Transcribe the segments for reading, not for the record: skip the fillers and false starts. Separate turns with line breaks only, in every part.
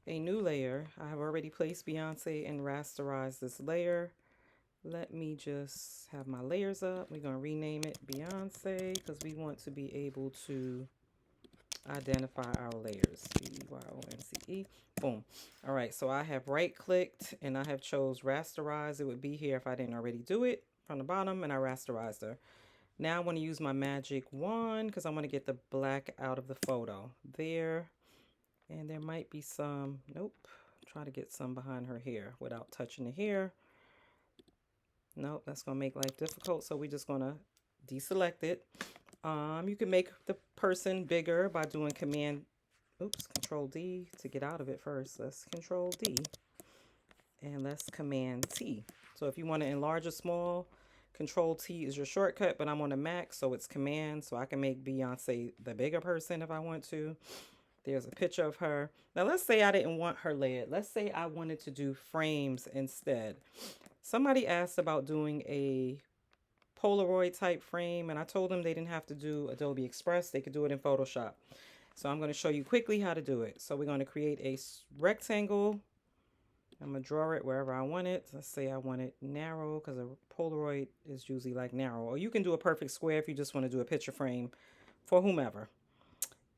a new layer. I have already placed Beyonce and rasterized this layer. Let me just have my layers up. We're going to rename it Beyonce because we want to be able to identify our layers. Beyonce. Boom. All right, so I have right clicked and I have chose rasterize. It would be here if I didn't already do it from the bottom, and I rasterized her. Now I want to use my magic wand because I want to get the black out of the photo. There. And there might be some, nope. Try to get some behind her hair without touching the hair. Nope, that's gonna make life difficult. So we're just gonna deselect it. You can make the person bigger by doing Control D to get out of it first. Let's Control D and let's Command T. So if you want to enlarge or small, Control T is your shortcut, but I'm on a Mac, so it's Command. So I can make Beyonce the bigger person if I want to. There's a picture of her. Now let's say I didn't want her layered. Let's say I wanted to do frames instead. Somebody asked about doing a Polaroid type frame, and I told them they didn't have to do Adobe Express. They could do it in Photoshop. So I'm going to show you quickly how to do it. So we're going to create a rectangle. I'm going to draw it wherever I want it. Let's say I want it narrow because a Polaroid is usually like narrow. Or you can do a perfect square if you just want to do a picture frame for whomever.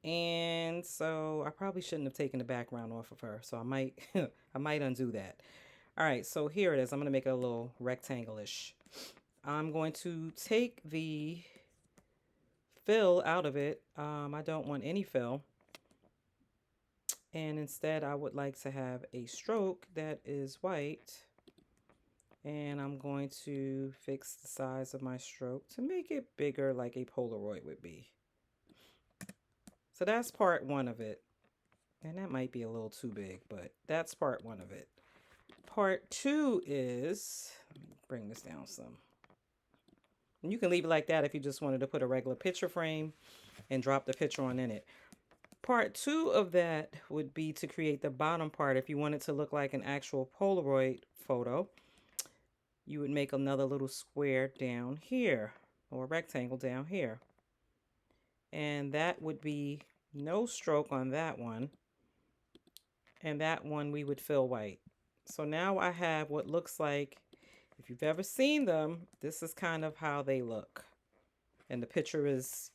And so I probably shouldn't have taken the background off of her. So I might I might undo that. All right, so here it is. I'm going to make it a little rectangle-ish. I'm going to take the fill out of it. I don't want any fill. And instead, I would like to have a stroke that is white. And I'm going to fix the size of my stroke to make it bigger like a Polaroid would be. So that's part one of it. And that might be a little too big, but that's part one of it. Part two is, let me bring this down some. And you can leave it like that if you just wanted to put a regular picture frame and drop the picture on in it. Part two of that would be to create the bottom part. If you want it to look like an actual Polaroid photo, you would make another little square down here or a rectangle down here. And that would be no stroke on that one. And that one we would fill white. So now I have what looks like, if you've ever seen them, this is kind of how they look. And the picture is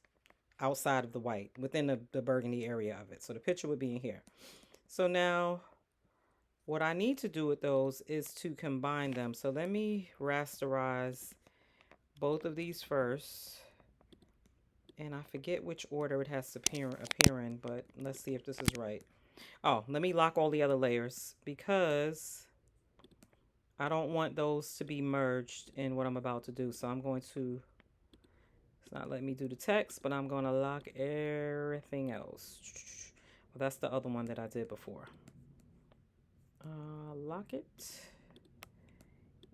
outside of the white, within the burgundy area of it. So the picture would be in here. So now what I need to do with those is to combine them. So let me rasterize both of these first. And I forget which order it has to appear in, but let's see if this is right. Oh, let me lock all the other layers because I don't want those to be merged in what I'm about to do. So I'm going to, it's not letting me do the text, but I'm going to lock everything else. Well, that's the other one that I did before. Lock it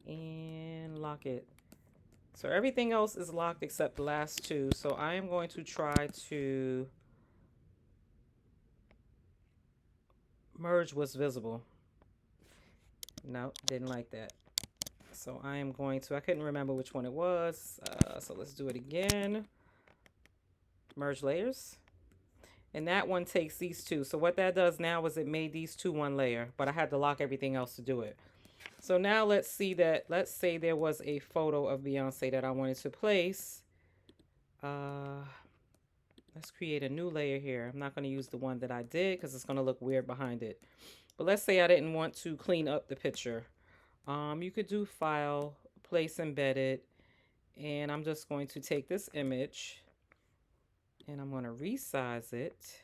and lock it. So everything else is locked except the last two. So I am going to try to merge what's visible. No, didn't like that. So I am going to, I couldn't remember which one it was. So let's do it again. Merge layers. And that one takes these two. So what that does now is it made these two one layer, but I had to lock everything else to do it. So now let's see that, let's say there was a photo of Beyonce that I wanted to place. Let's create a new layer here. I'm not going to use the one that I did because it's going to look weird behind it. But let's say I didn't want to clean up the picture. You could do File, Place Embedded, and I'm just going to take this image and I'm going to resize it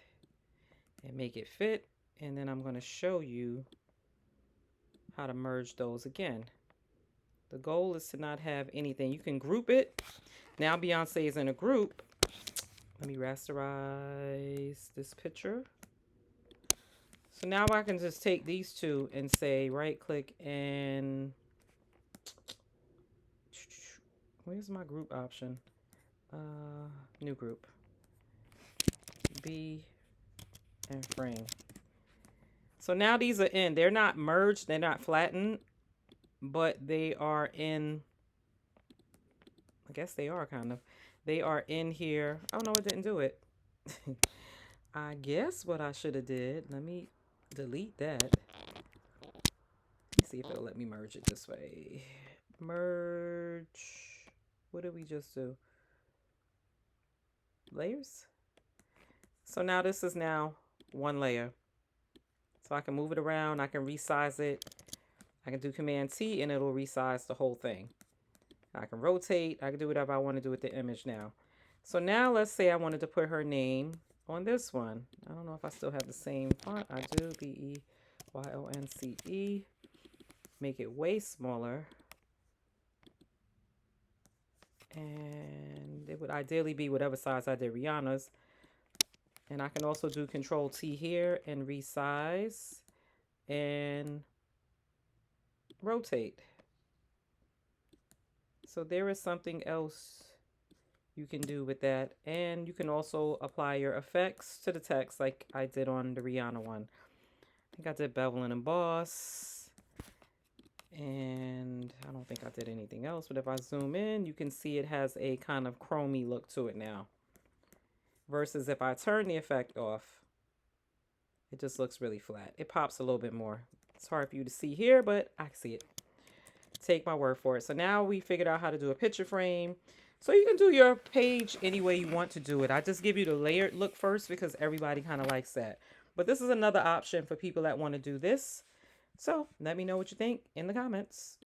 and make it fit. And then I'm going to show you how to merge those again. The goal is to not have anything. You can group it. Now Beyonce is in a group. Let me rasterize this picture. So now I can just take these two and say right click and where's my group option? New group. B and frame. So now these are in. They're not merged. They're not flattened. But they are in. I guess they are kind of. They are in here. Oh no, it didn't do it. I guess what I should have did. Let me delete that. Let me see if it'll let me merge it this way. Merge. What did we just do? Layers. So now this is now one layer. So I can move it around. I can resize it. I can do Command T and it'll resize the whole thing. I can rotate. I can do whatever I want to do with the image now. So now let's say I wanted to put her name on this one. I don't know if I still have the same font. I do. BEYONCE. Make it way smaller. And it would ideally be whatever size I did Rihanna's. And I can also do Control T here and resize and rotate. So there is something else you can do with that. And you can also apply your effects to the text like I did on the Rihanna one. I think I did bevel and emboss. And I don't think I did anything else. But if I zoom in, you can see it has a kind of chromey look to it now. Versus if I turn the effect off, it just looks really flat. It pops a little bit more. It's hard for you to see here, but I can see it. Take my word for it. So now we figured out how to do a picture frame. So you can do your page any way you want to do it. I just give you the layered look first because everybody kind of likes that. But this is another option for people that want to do this. So let me know what you think in the comments.